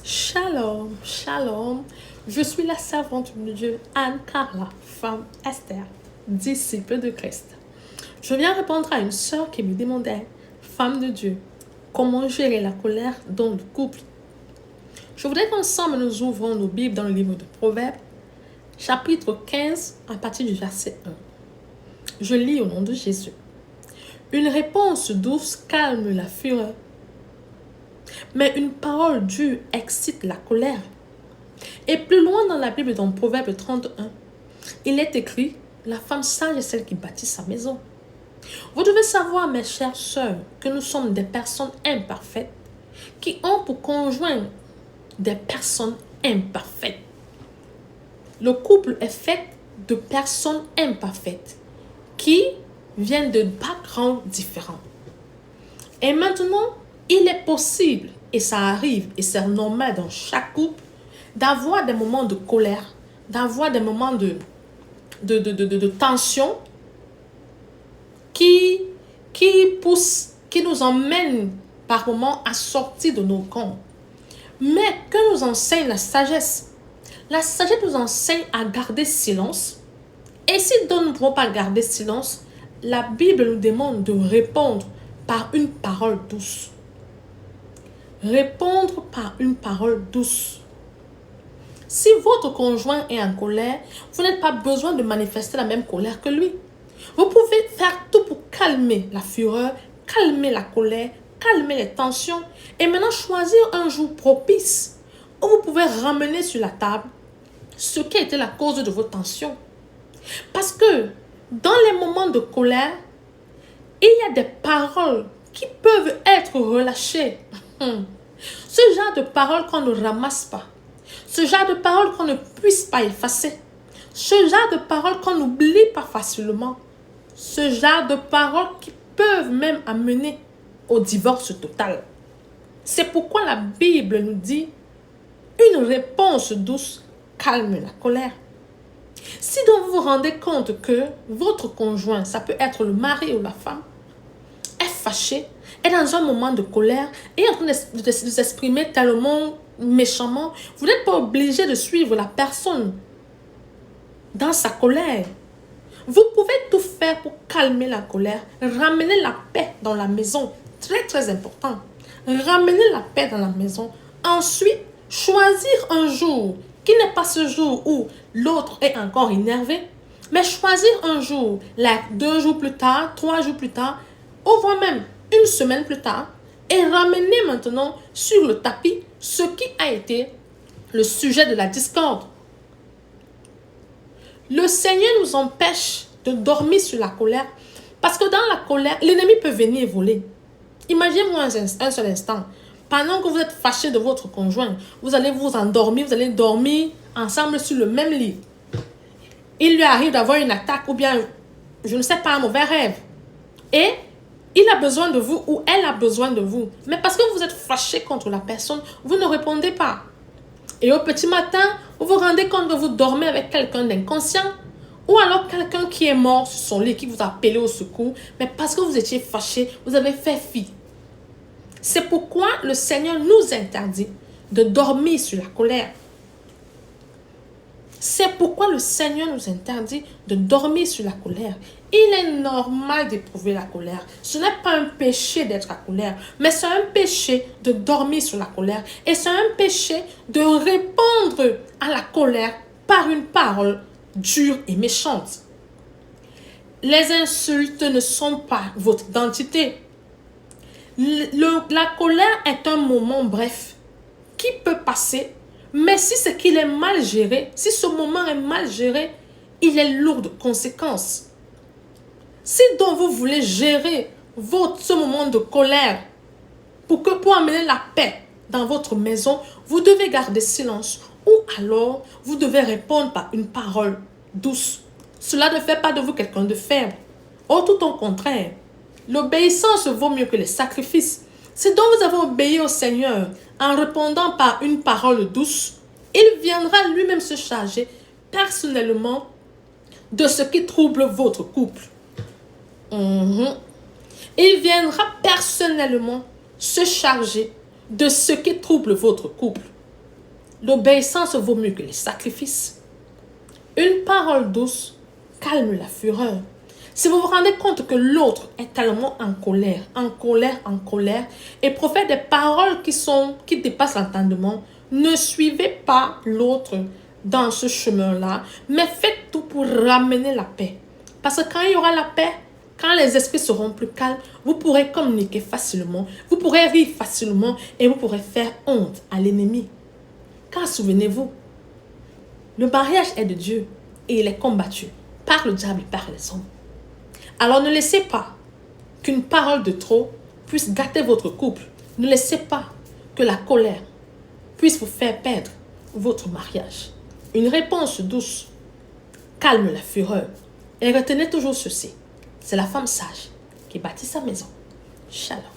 Shalom, shalom. Je suis la servante de Dieu, Anne-Carla, femme Esther, disciple de Christ. Je viens répondre à une sœur qui me demandait, femme de Dieu, comment gérer la colère dans le couple. Je voudrais qu'ensemble nous ouvrons nos Bibles dans le livre de Proverbes, chapitre 15, à partir du verset 1. Je lis au nom de Jésus. Une réponse douce calme la fureur, mais une parole dure excite la colère. Et plus loin dans la Bible, dans Proverbe 31, il est écrit, la femme sage est celle qui bâtit sa maison. Vous devez savoir, mes chères sœurs, que nous sommes des personnes imparfaites qui ont pour conjoint des personnes imparfaites. Le couple est fait de personnes imparfaites qui viennent de backgrounds différents. Et maintenant, il est possible, et ça arrive, et c'est normal dans chaque couple, d'avoir des moments de colère, d'avoir des moments de tension qui poussent, qui nous emmènent par moments à sortir de nos camps. Mais que nous enseigne la sagesse? La sagesse nous enseigne à garder silence. Et si nous ne pouvons pas garder silence, la Bible nous demande de répondre par une parole douce. Répondre par une parole douce. Si votre conjoint est en colère, vous n'avez pas besoin de manifester la même colère que lui. Vous pouvez faire tout pour calmer la fureur, calmer la colère, calmer les tensions et maintenant choisir un jour propice où vous pouvez ramener sur la table ce qui a été la cause de vos tensions. Parce que dans les moments de colère, il y a des paroles qui peuvent être relâchées. Ce genre de paroles qu'on ne ramasse pas. Ce genre de paroles qu'on ne puisse pas effacer. Ce genre de paroles qu'on n'oublie pas facilement. Ce genre de paroles qui peuvent même amener au divorce total. C'est pourquoi la Bible nous dit une réponse douce calme la colère. Si donc vous vous rendez compte que votre conjoint, ça peut être le mari ou la femme, est fâché, est dans un moment de colère, est en train de s'exprimer tellement méchamment, vous n'êtes pas obligé de suivre la personne dans sa colère. Vous pouvez tout faire pour calmer la colère, ramener la paix dans la maison. Très, très important. Ramener la paix dans la maison. Ensuite, choisir un jour qui n'est pas ce jour où l'autre est encore énervé, mais choisir un jour, 2 jours plus tard, 3 jours plus tard, ou voire même une semaine plus tard, et ramener maintenant sur le tapis ce qui a été le sujet de la discorde. Le Seigneur nous empêche de dormir sur la colère parce que dans la colère, l'ennemi peut venir voler. Imaginez-vous un seul instant. Pendant que vous êtes fâché de votre conjoint, vous allez vous endormir, vous allez dormir ensemble sur le même lit. Il lui arrive d'avoir une attaque ou bien, je ne sais pas, un mauvais rêve. Et il a besoin de vous ou elle a besoin de vous. Mais parce que vous êtes fâché contre la personne, vous ne répondez pas. Et au petit matin, vous vous rendez compte que vous dormez avec quelqu'un d'inconscient ou alors quelqu'un qui est mort sur son lit, qui vous a appelé au secours. Mais parce que vous étiez fâché, vous avez fait fi. C'est pourquoi le Seigneur nous interdit de dormir sur la colère. C'est pourquoi le Seigneur nous interdit de dormir sur la colère. Il est normal d'éprouver la colère. Ce n'est pas un péché d'être en colère, mais c'est un péché de dormir sur la colère. Et c'est un péché de répondre à la colère par une parole dure et méchante. Les insultes ne sont pas votre identité. La colère est un moment bref qui peut passer, mais si c'est qu'il est mal géré, si ce moment est mal géré, il est lourd de conséquences. Si donc vous voulez gérer ce moment de colère pour amener la paix dans votre maison, vous devez garder silence ou alors vous devez répondre par une parole douce. Cela ne fait pas de vous quelqu'un de faible. Ou tout au contraire, l'obéissance vaut mieux que les sacrifices. Si donc vous avez obéi au Seigneur en répondant par une parole douce, il viendra lui-même se charger personnellement de ce qui trouble votre couple. Il viendra personnellement se charger de ce qui trouble votre couple. L'obéissance vaut mieux que les sacrifices. Une parole douce calme la fureur. Si vous vous rendez compte que l'autre est tellement en colère, et profère des paroles qui dépassent l'entendement, ne suivez pas l'autre dans ce chemin-là, mais faites tout pour ramener la paix. Parce que quand il y aura la paix, quand les esprits seront plus calmes, vous pourrez communiquer facilement, vous pourrez rire facilement et vous pourrez faire honte à l'ennemi. Car souvenez-vous, le mariage est de Dieu et il est combattu par le diable et par les hommes. Alors ne laissez pas qu'une parole de trop puisse gâter votre couple. Ne laissez pas que la colère puisse vous faire perdre votre mariage. Une réponse douce calme la fureur. Et retenez toujours ceci. C'est la femme sage qui bâtit sa maison. Shalom.